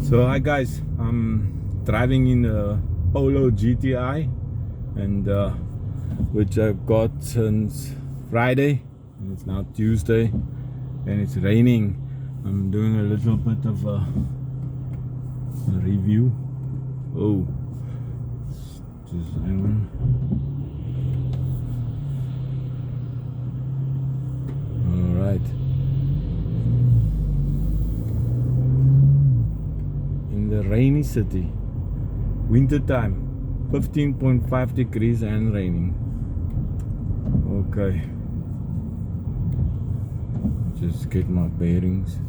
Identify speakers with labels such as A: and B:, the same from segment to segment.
A: So hi guys, I'm driving in a Polo GTI, and which I got since Friday, and it's now Tuesday and it's raining. I'm doing a little bit of a review. Oh, just hang on. All right. In the rainy city, winter time, 15.5 degrees and raining. Okay, just get my bearings.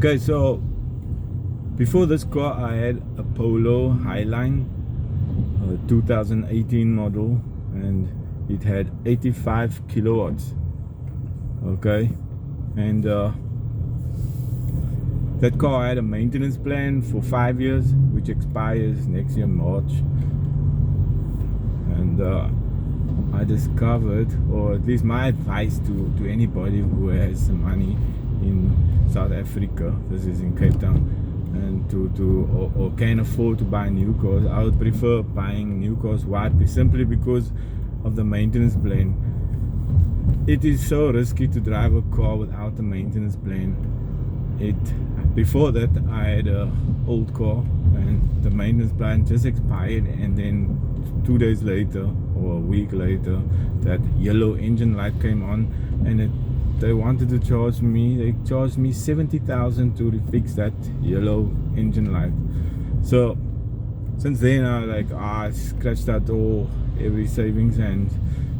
A: Okay, so before this car I had a Polo Highline, 2018 model, and it had 85 kilowatts. Okay, and that car had a maintenance plan for 5 years, which expires next year March. And I discovered, or at least my advice to anybody who has some money in South Africa, this is in Cape Town, and or can afford to buy new cars, I would prefer buying new cars. Why? Simply because of the maintenance plan. It is so risky to drive a car without a maintenance plan. Before that I had a old car and the maintenance plan just expired, and then 2 days later or a week later that yellow engine light came on, and they wanted to charge me. They charged me 70,000 to fix that yellow engine light. So since then I scratched out every savings, and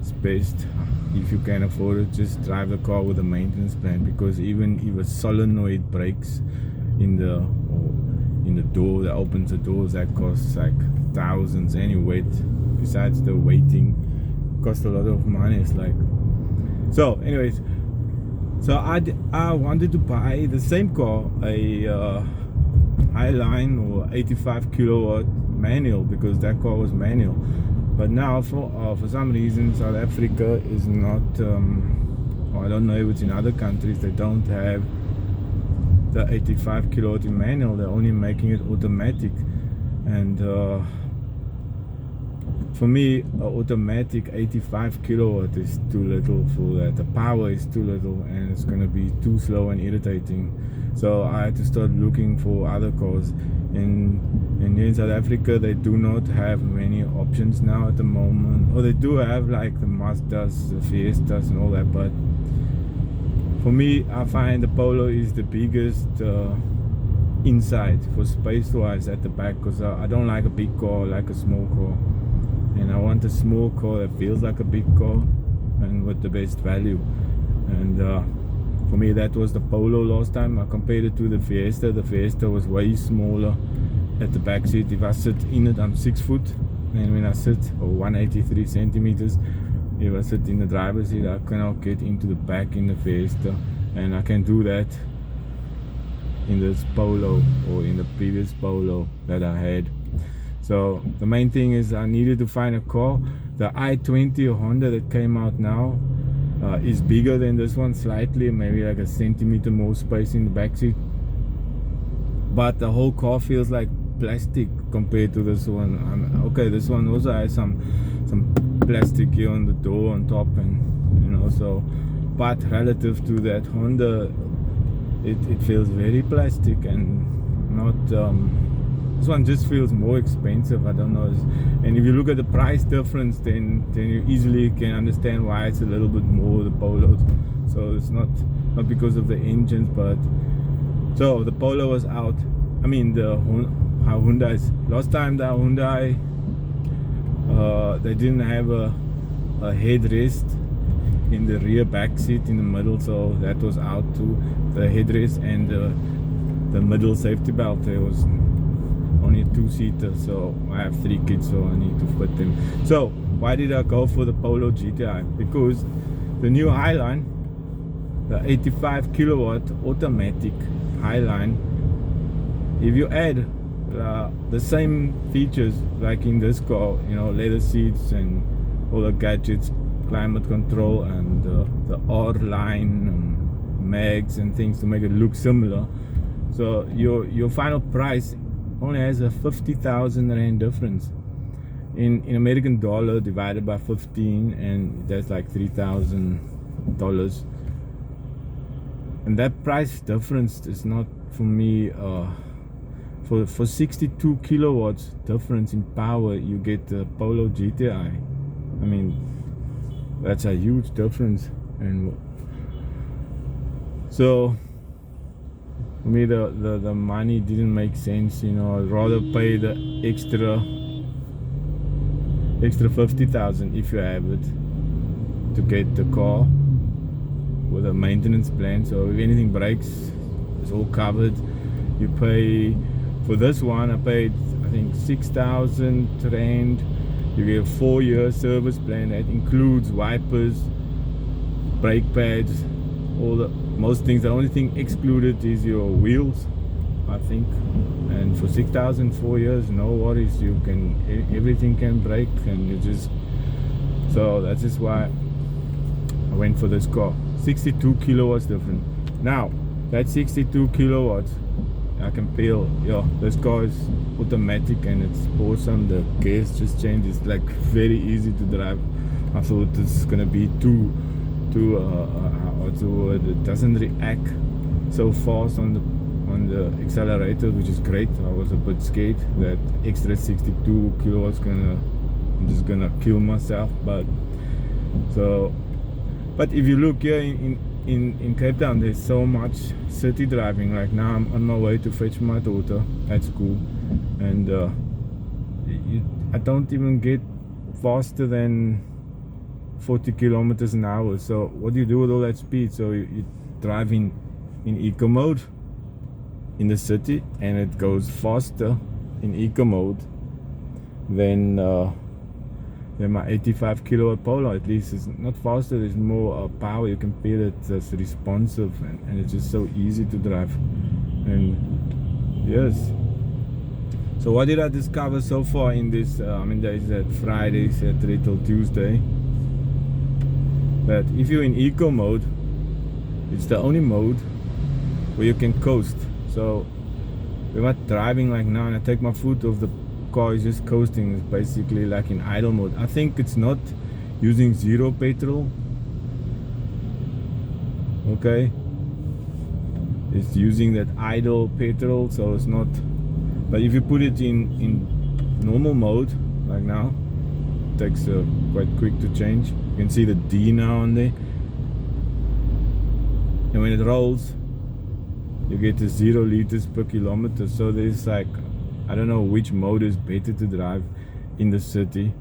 A: it's best, if you can afford it, just drive the car with a maintenance plan, because even if a solenoid breaks in the door that opens the doors, that costs like thousands anyway. Besides the waiting, cost a lot of money. It's like, so anyways, so I wanted to buy the same car, a Highline or 85 kilowatt manual, because that car was manual. But now for some reason South Africa is not, or I don't know if it's in other countries, they don't have the 85 kilowatt in manual. They're only making it automatic, and for me, an automatic 85 kilowatt is too little for that. The power is too little, and it's going to be too slow and irritating. So I had to start looking for other cars. And in South Africa, they do not have many options now at the moment. Or they do have like the Mazdas, the Fiestas and all that, but for me, I find the Polo is the biggest inside for space wise at the back, because I don't like a big car, I like a small car. And I want a small car that feels like a big car and with the best value. And for me, that was the Polo last time. I compared it to the Fiesta. The Fiesta was way smaller at the back seat. If I sit in it, I'm 6 foot, and when I sit, or 183 centimeters, if I sit in the driver's seat, I cannot get into the back in the Fiesta, and I can do that in this Polo or in the previous Polo that I had. So the main thing is I needed to find a car. The i20 Honda that came out now is bigger than this one slightly, maybe like a centimeter more space in the back seat, but the whole car feels like plastic compared to this one. Okay, this one also has some plastic here on the door on top, and so, but relative to that Honda, it feels very plastic and not. This one just feels more expensive. I don't know. And if you look at the price difference, then you easily can understand why it's a little bit more, the Polos. So it's not because of the engines, but so the Polo was out. I mean the Hyundai's. Last time the Hyundai, they didn't have a headrest in the rear back seat in the middle, so that was out too. The headrest and the middle safety belt, there was only a 2-seater, so I have 3 kids, so I need to fit them. So why did I go for the Polo GTI? Because the new Highline, the 85 kilowatt automatic Highline, if you add the same features like in this car, you know, leather seats and all the gadgets, climate control and the R-line mags and things to make it look similar, so your final price only has a 50,000 rand difference in American dollar divided by 15, and that's like $3,000. And that price difference is not for me. For 62 kilowatts difference in power, you get the Polo GTI. I mean, that's a huge difference. And so for me, the money didn't make sense. You know, I'd rather pay the extra 50,000 if you have it to get the car with a maintenance plan. So if anything breaks, it's all covered. You pay for this one. I paid, I think, 6,000 rand. You get a 4-year service plan that includes wipers, brake pads, all the most things. The only thing excluded is your wheels, I think. And for 6,000, 4 years, no worries. You can, everything can break, and you just, so that's just why I went for this car. 62 kilowatts different. Now that 62 kilowatts, I can feel, yeah, this car is automatic and it's awesome. The gears just changed. It's like very easy to drive. I thought this is gonna be too what's the word? It doesn't react so fast on the accelerator, which is great. I was a bit scared that extra 62 kilowatts I'm just gonna kill myself. But if you look here in Cape Town, there's so much city driving. Like now I'm on my way to fetch my daughter at school, and I don't even get faster than 40 kilometers an hour. So what do you do with all that speed? So you drive in eco mode in the city, and it goes faster in eco mode than my 85 kilowatt Polo. At least it's not faster, there's more power. You can feel it, it's responsive, and it's just so easy to drive. And yes, so what did I discover so far in this days at Friday, Saturday till Tuesday? That if you're in eco mode, it's the only mode where you can coast. So we're not driving like now, and I take my foot off the car, is just coasting. It's basically like in idle mode. I think it's not using zero petrol. Okay, it's using that idle petrol, so it's not. But if you put it in normal mode like now, it takes quite quick to change. You can see the D now on there, and when it rolls, you get to 0 liters per kilometer. So there's like, I don't know which mode is better to drive in the city.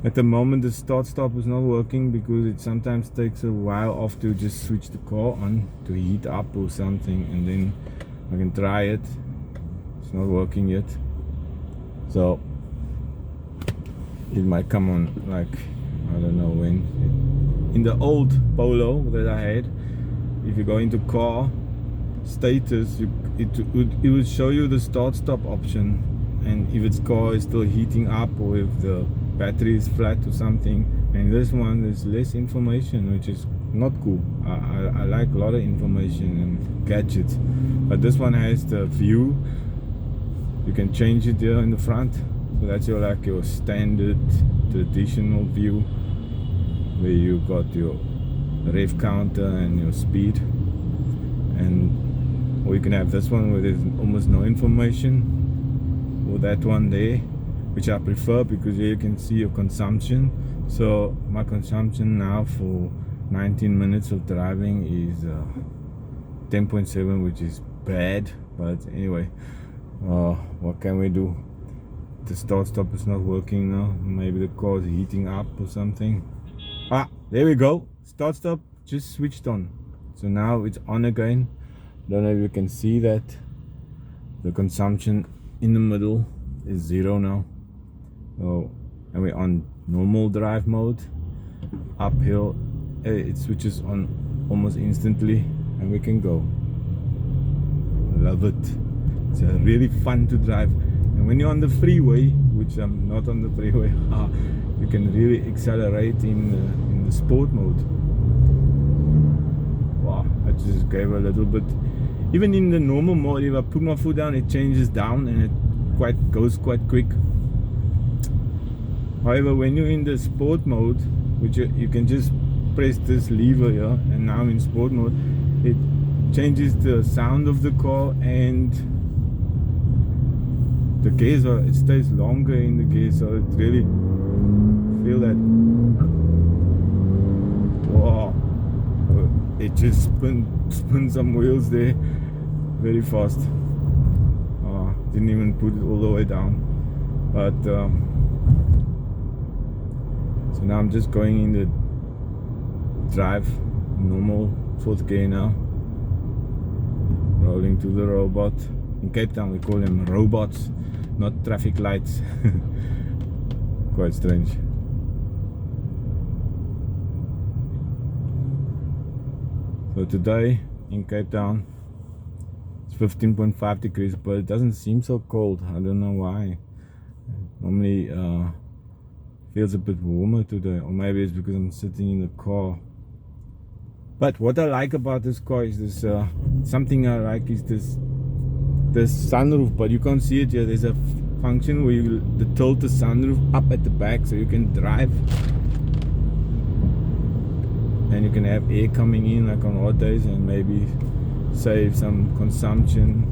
A: At the moment, the start-stop is not working because it sometimes takes a while off to just switch the car on to heat up or something, and then I can try it. It's not working yet, so it might come on like, I don't know when. In the old Polo that I had, if you go into car status, it would show you the start-stop option, and if its car is still heating up or if the battery is flat or something. And this one is less information, which is not cool. I like a lot of information and gadgets, but this one has the view. You can change it here in the front, so that's your like your standard traditional view, where you got your rev counter and your speed. And or you can have this one where there's almost no information, or that one there, which I prefer because here you can see your consumption. So my consumption now for 19 minutes of driving is 10.7, which is bad, but anyway, what can we do? The start-stop is not working now. Maybe the car is heating up or something. There we go, start-stop just switched on, so now it's on again. Don't know if you can see that the consumption in the middle is 0 now. Oh, and we're on normal drive mode, uphill, it switches on almost instantly and we can go. Love it. It's really fun to drive, and when you're on the freeway, which I'm not on the freeway, you can really accelerate in the sport mode. Wow, I just gave a little bit. Even in the normal mode, if I put my foot down, it changes down and it goes quite quick. However, when you're in the sport mode, which you can just press this lever here, and now in sport mode, it changes the sound of the car, and the gears it stays longer in the gear, so it really feel that. Wow, it just spun some wheels there very fast. Didn't even put it all the way down, but so now I'm just going in the drive, normal 4th gear now, rolling to the robot. In Cape Town we call them robots, not traffic lights. Quite strange. So today in Cape Town it's 15.5 degrees, but it doesn't seem so cold. I don't know why. Normally feels a bit warmer today, or maybe it's because I'm sitting in the car. But what I like about this car is this something I like is this sunroof, but you can't see it here. There's a function where you tilt the sunroof up at the back so you can drive, and you can have air coming in like on hot days, and maybe save some consumption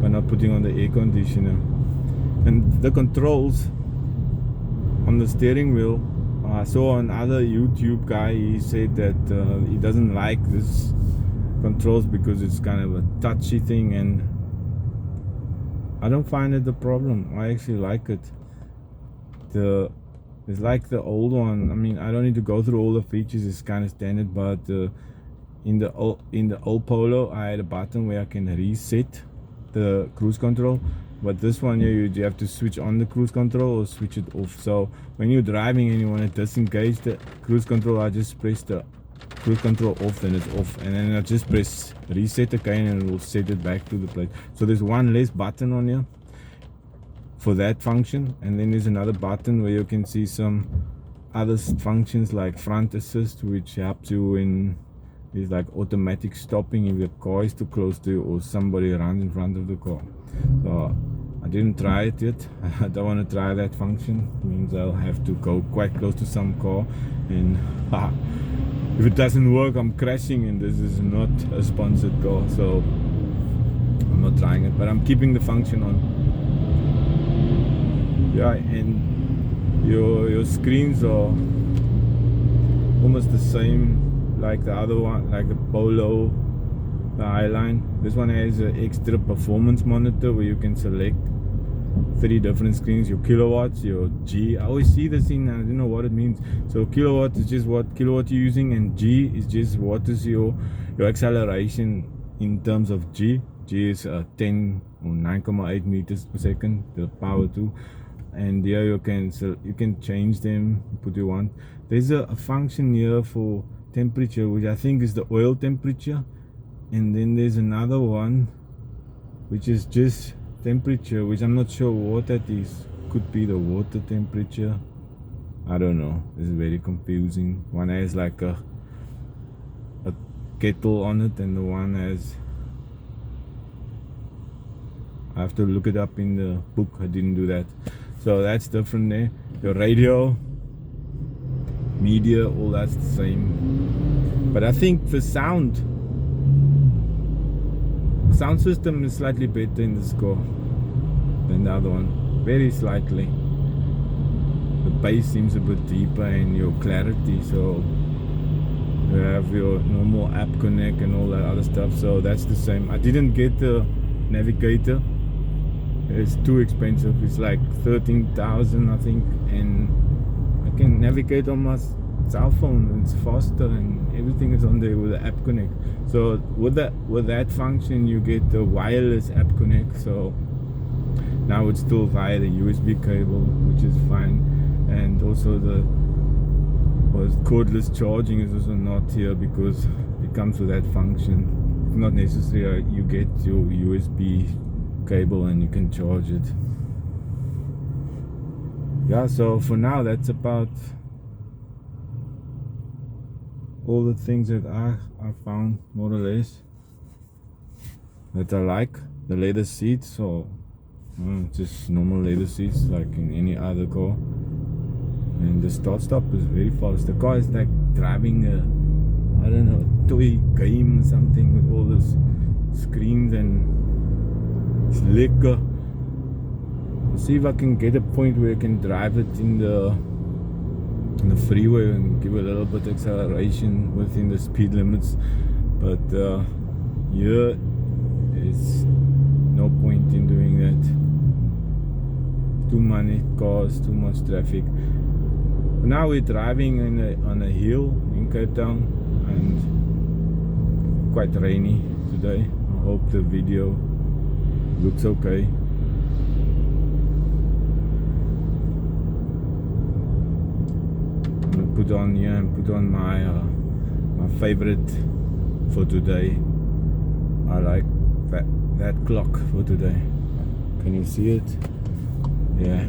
A: by not putting on the air conditioner. And the controls on the steering wheel, I saw another YouTube guy, he said that he doesn't like this controls because it's kind of a touchy thing, and I don't find it a problem. I actually like it. It's like the old one. I mean, I don't need to go through all the features, it's kind of standard, but in the old Polo I had a button where I can reset the cruise control, but this one here you have to switch on the cruise control or switch it off. So when you're driving and you want to disengage the cruise control, I just press the cruise control off, then it's off, and then I just press reset again and it will set it back to the place. So there's one less button on here for that function, and then there's another button where you can see some other functions like front assist, which helps you when there's like automatic stopping if the car is too close to you or somebody runs in front of the car. So I didn't try it yet. I don't want to try that function. It means I'll have to go quite close to some car, and if it doesn't work, I'm crashing, and this is not a sponsored car, so I'm not trying it, but I'm keeping the function on. Yeah, and your screens are almost the same like the other one, like the Polo, the Highline. This one has an extra performance monitor where you can select 3 different screens, your kilowatts, your G. I always see this in, I don't know what it means. So kilowatt is just what kilowatt you're using, and G is just what is your acceleration in terms of G. G is 10 or 9.8 meters per second, the power 2. And here you can change them, put you want. There's a function here for temperature, which I think is the oil temperature, and then there's another one which is just temperature, which I'm not sure what that is. Could be the water temperature, I don't know. This is very confusing. One has like a kettle on it, and the one has, I have to look it up in the book. I didn't do that. So that's different there. Your radio, media, all that's the same. But I think the sound system is slightly better in this car than the other one. Very slightly. The bass seems a bit deeper, and your clarity, so you have your normal app connect and all that other stuff, so that's the same. I didn't get the navigator. It's too expensive. It's like 13,000 I think, and I can navigate on my cell phone. It's faster, and everything is on there with the app connect. So with that function you get the wireless app connect. So now it's still via the USB cable, which is fine. and also the cordless charging is also not here because it comes with that function. It's not necessary. You get your USB cable and you can charge it. Yeah, so for now that's about all the things that I found, more or less, that I like. The leather seats, or just normal leather seats like in any other car. And the start stop is very fast. The car is like driving a, I don't know, toy game or something with all those screens, and it's lekker. I'll see if I can get a point where I can drive it in the freeway and give a little bit of acceleration within the speed limits. But here is no point in doing that. Too many cars, too much traffic. Now we're driving on a hill in Cape Town, and quite rainy today. I hope the video looks okay. I'm gonna put on here and put on my favorite for today. I like that clock for today. Can you see it? Yeah.